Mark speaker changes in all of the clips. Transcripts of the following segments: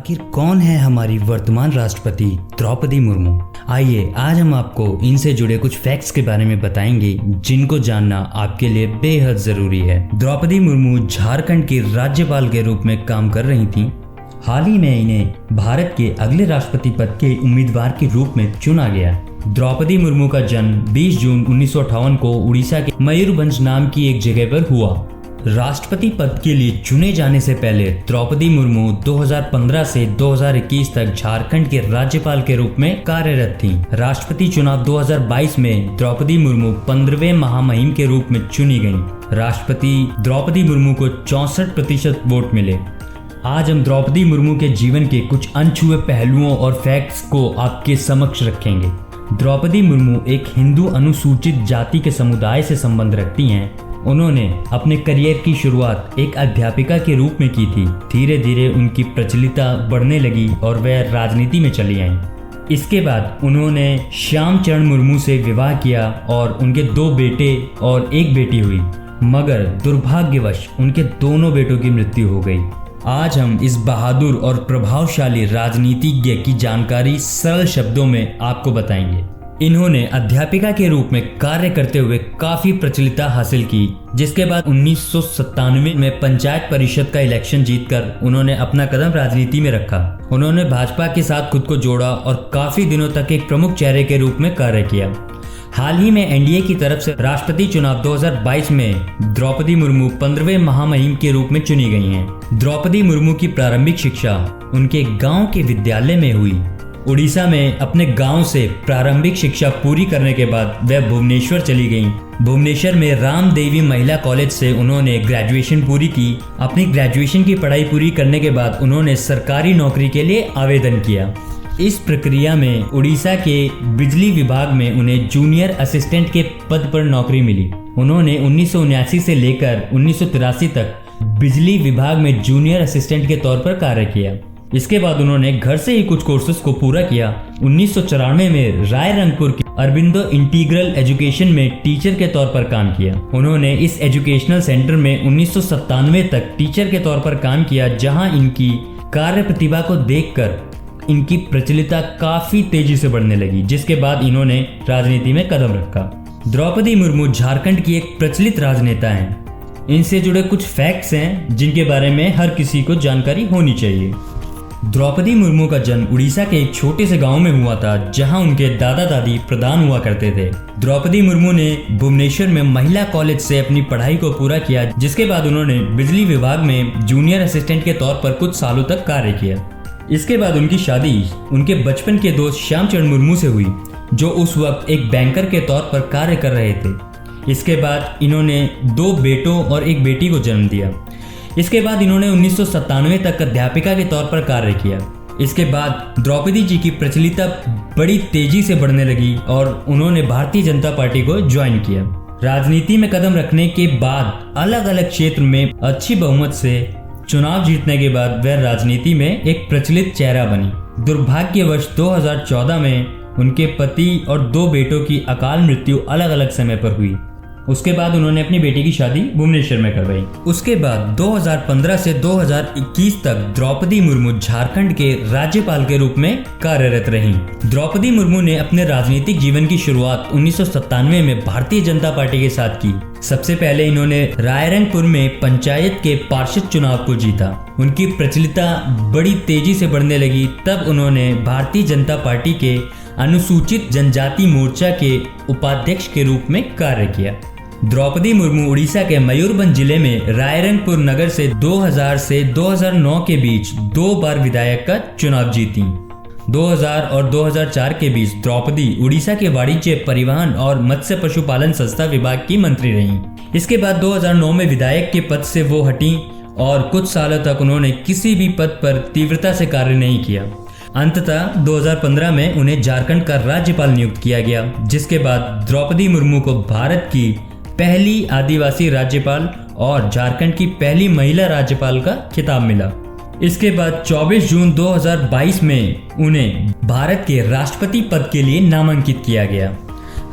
Speaker 1: आखिर कौन है हमारी वर्तमान राष्ट्रपति द्रौपदी मुर्मू। आइए आज हम आपको इनसे जुड़े कुछ फैक्ट्स के बारे में बताएंगे जिनको जानना आपके लिए बेहद जरूरी है। द्रौपदी मुर्मू झारखंड की राज्यपाल के रूप में काम कर रही थीं। हाल ही में इन्हें भारत के अगले राष्ट्रपति पद के उम्मीदवार के रूप में चुना गया। द्रौपदी मुर्मू का जन्म 20 जून 1958 को उड़ीसा के मयूरभंज नाम की एक जगह पर हुआ। राष्ट्रपति पद के लिए चुने जाने से पहले द्रौपदी मुर्मू 2015 से 2021 तक झारखंड के राज्यपाल के रूप में कार्यरत थीं। राष्ट्रपति चुनाव 2022 में द्रौपदी मुर्मू 15वें महामहिम के रूप में चुनी गईं। राष्ट्रपति द्रौपदी मुर्मू को 64% वोट मिले। आज हम द्रौपदी मुर्मू के जीवन के कुछ अनछुए पहलुओं और फैक्ट्स को आपके समक्ष रखेंगे। द्रौपदी मुर्मू एक हिंदू अनुसूचित जाति के समुदाय से संबंध रखती हैं। उन्होंने अपने करियर की शुरुआत एक अध्यापिका के रूप में की थी। धीरे धीरे उनकी प्रचलितता बढ़ने लगी और वह राजनीति में चली आईं। इसके बाद उन्होंने श्याम चरण मुर्मू से विवाह किया और उनके 2 बेटे और 1 बेटी हुई, मगर दुर्भाग्यवश उनके दोनों बेटों की मृत्यु हो गई। आज हम इस बहादुर और प्रभावशाली राजनीतिज्ञ की जानकारी सरल शब्दों में आपको बताएंगे। इन्होंने अध्यापिका के रूप में कार्य करते हुए काफी प्रचलितता हासिल की, जिसके बाद 1997 में पंचायत परिषद का इलेक्शन जीतकर उन्होंने अपना कदम राजनीति में रखा। उन्होंने भाजपा के साथ खुद को जोड़ा और काफी दिनों तक एक प्रमुख चेहरे के रूप में कार्य किया। हाल ही में एनडीए की तरफ से राष्ट्रपति चुनाव 2022 में द्रौपदी मुर्मू 15वें महामहिम के रूप में चुनी गई हैं। द्रौपदी मुर्मू की प्रारंभिक शिक्षा उनके गांव के विद्यालय में हुई। उड़ीसा में अपने गांव से प्रारंभिक शिक्षा पूरी करने के बाद वह भुवनेश्वर चली गईं। भुवनेश्वर में रामदेवी महिला कॉलेज से उन्होंने ग्रेजुएशन पूरी की। अपनी ग्रेजुएशन की पढ़ाई पूरी करने के बाद उन्होंने सरकारी नौकरी के लिए आवेदन किया। इस प्रक्रिया में उड़ीसा के बिजली विभाग में उन्हें जूनियर असिस्टेंट के पद पर नौकरी मिली। उन्होंने 1979 से लेकर 1983 तक बिजली विभाग में जूनियर असिस्टेंट के तौर पर कार्य किया। इसके बाद उन्होंने घर से ही कुछ कोर्सेज को पूरा किया। 1994 में रायरंगपुर की अरबिंदो इंटीग्रल एजुकेशन में टीचर के तौर पर काम किया। उन्होंने इस एजुकेशनल सेंटर में 1997 तक टीचर के तौर पर काम किया, जहां इनकी कार्य प्रतिभा को देखकर इनकी प्रचलितता काफी तेजी से बढ़ने लगी, जिसके बाद इन्होंने राजनीति में कदम रखा। द्रौपदी मुर्मू झारखंड की एक प्रचलित राजनेता हैं। इनसे जुड़े कुछ फैक्ट्स हैं जिनके बारे में हर किसी को जानकारी होनी चाहिए। द्रौपदी मुर्मू का जन्म उड़ीसा के एक छोटे से गांव में हुआ था, जहां उनके दादा दादी प्रधान हुआ करते थे। द्रौपदी मुर्मू ने भुवनेश्वर में महिला कॉलेज से अपनी पढ़ाई को पूरा किया, जिसके बाद उन्होंने बिजली विभाग में जूनियर असिस्टेंट के तौर पर कुछ सालों तक कार्य किया। इसके बाद उनकी शादी उनके बचपन के दोस्त श्याम चरण मुर्मू से हुई, जो उस वक्त एक बैंकर के तौर पर कार्य कर रहे थे। इसके बाद इन्होंने 2 बेटों और 1 बेटी को जन्म दिया। इसके बाद इन्होंने 1997 तक अध्यापिका के तौर पर कार्य किया। इसके बाद द्रौपदी जी की प्रचलितता बड़ी तेजी से बढ़ने लगी और उन्होंने भारतीय जनता पार्टी को ज्वाइन किया। राजनीति में कदम रखने के बाद अलग अलग क्षेत्र में अच्छी बहुमत से चुनाव जीतने के बाद वह राजनीति में एक प्रचलित चेहरा बनी। दुर्भाग्यवश 2014 में उनके पति और 2 बेटों की अकाल मृत्यु अलग अलग समय पर हुई। उसके बाद उन्होंने अपनी बेटी की शादी भुवनेश्वर में करवाई। उसके बाद 2015 से 2021 तक द्रौपदी मुर्मू झारखंड के राज्यपाल के रूप में कार्यरत रहीं। द्रौपदी मुर्मू ने अपने राजनीतिक जीवन की शुरुआत 1997 में भारतीय जनता पार्टी के साथ की। सबसे पहले इन्होंने रायरंगपुर में पंचायत के पार्षद चुनाव को जीता। उनकी प्रचलितता बड़ी तेजी से बढ़ने लगी। तब उन्होंने भारतीय जनता पार्टी के अनुसूचित जनजाति मोर्चा के उपाध्यक्ष के रूप में कार्य किया। द्रौपदी मुर्मू उड़ीसा के मयूरभंज जिले में रायरंगपुर नगर से 2000 से 2009 के बीच 2 बार विधायक का चुनाव जीती। 2000 और 2004 के बीच द्रौपदी उड़ीसा के वाणिज्य, परिवहन और मत्स्य पशुपालन संस्था विभाग की मंत्री रहीं। इसके बाद 2009 में विधायक के पद से वो हटीं और कुछ सालों तक उन्होंने किसी भी पद पर तीव्रता से कार्य नहीं किया। अंततः 2015 में उन्हें झारखंड का राज्यपाल नियुक्त किया गया, जिसके बाद द्रौपदी मुर्मू को भारत की पहली आदिवासी राज्यपाल और झारखंड की पहली महिला राज्यपाल का खिताब मिला। इसके बाद 24 जून 2022 में उन्हें भारत के राष्ट्रपति पद के लिए नामांकित किया गया।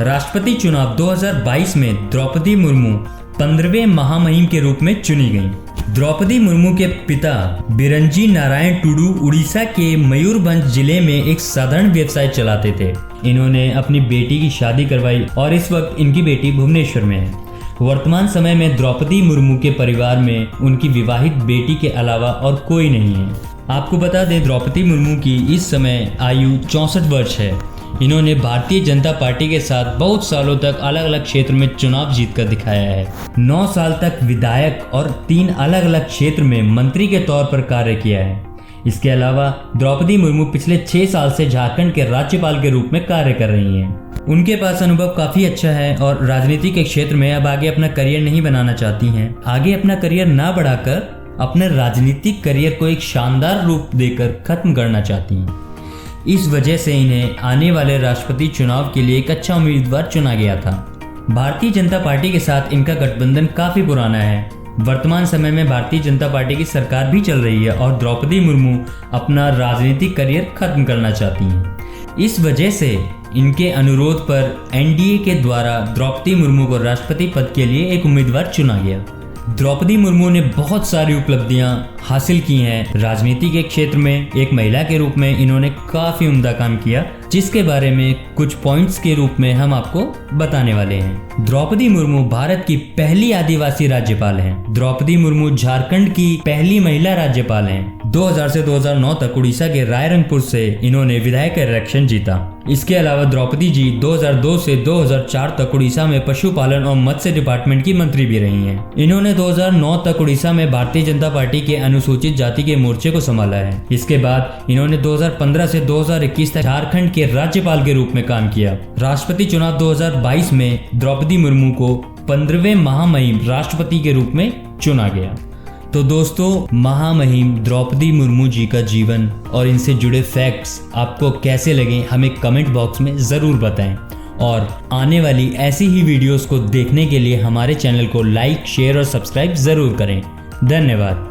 Speaker 1: राष्ट्रपति चुनाव 2022 में द्रौपदी मुर्मू 15वें महामहिम के रूप में चुनी गईं। द्रौपदी मुर्मू के पिता बिरंजी नारायण टुडू उड़ीसा के मयूरभंज जिले में एक साधारण व्यवसाय चलाते थे। इन्होंने अपनी बेटी की शादी करवाई और इस वक्त इनकी बेटी भुवनेश्वर में है। वर्तमान समय में द्रौपदी मुर्मू के परिवार में उनकी विवाहित बेटी के अलावा और कोई नहीं है। आपको बता दें, द्रौपदी मुर्मू की इस समय आयु 64 वर्ष है। इन्होंने भारतीय जनता पार्टी के साथ बहुत सालों तक अलग अलग क्षेत्र में चुनाव जीतकर दिखाया है। 9 साल तक विधायक और 3 अलग अलग क्षेत्र में मंत्री के तौर पर कार्य किया है। इसके अलावा द्रौपदी मुर्मू पिछले 6 साल से झारखंड के राज्यपाल के रूप में कार्य कर रही हैं। उनके पास अनुभव काफी अच्छा है और राजनीति के क्षेत्र में अब आगे अपना करियर नहीं बनाना चाहती हैं। आगे अपना करियर ना बढ़ाकर अपने राजनीतिक करियर को एक शानदार रूप देकर खत्म करना चाहती हैं। इस वजह से इन्हें आने वाले राष्ट्रपति चुनाव के लिए एक अच्छा उम्मीदवार चुना गया था। भारतीय जनता पार्टी के साथ इनका गठबंधन काफी पुराना है। वर्तमान समय में भारतीय जनता पार्टी की सरकार भी चल रही है और द्रौपदी मुर्मू अपना राजनीतिक करियर खत्म करना चाहती हैं। इस वजह से इनके अनुरोध पर एनडीए के द्वारा द्रौपदी मुर्मू को राष्ट्रपति पद के लिए एक उम्मीदवार चुना गया। द्रौपदी मुर्मू ने बहुत सारी उपलब्धियां हासिल की हैं। राजनीति के क्षेत्र में एक महिला के रूप में इन्होंने काफी उम्दा काम किया, जिसके बारे में कुछ पॉइंट्स के रूप में हम आपको बताने वाले हैं। द्रौपदी मुर्मू भारत की पहली आदिवासी राज्यपाल हैं। द्रौपदी मुर्मू झारखंड की पहली महिला राज्यपाल हैं। 2000 से 2009 तक उड़ीसा के रायरंगपुर से इन्होंने विधायक इलेक्शन जीता। इसके अलावा द्रौपदी जी 2002 से 2004 तक उड़ीसा में पशुपालन और मत्स्य डिपार्टमेंट की मंत्री भी रही हैं। इन्होंने 2009 तक उड़ीसा में भारतीय जनता पार्टी के अनुसूचित जाति के मोर्चे को संभाला है। इसके बाद इन्होंने 2015 से 2021 तक झारखंड के राज्यपाल के रूप में काम किया। राष्ट्रपति चुनाव 2022 में द्रौपदी मुर्मू को 15वें महामहिम राष्ट्रपति के रूप में चुना गया। तो दोस्तों, महामहिम द्रौपदी मुर्मू जी का जीवन और इनसे जुड़े फैक्ट्स आपको कैसे लगे हमें कमेंट बॉक्स में ज़रूर बताएं और आने वाली ऐसी ही वीडियोस को देखने के लिए हमारे चैनल को लाइक, शेयर और सब्सक्राइब ज़रूर करें। धन्यवाद।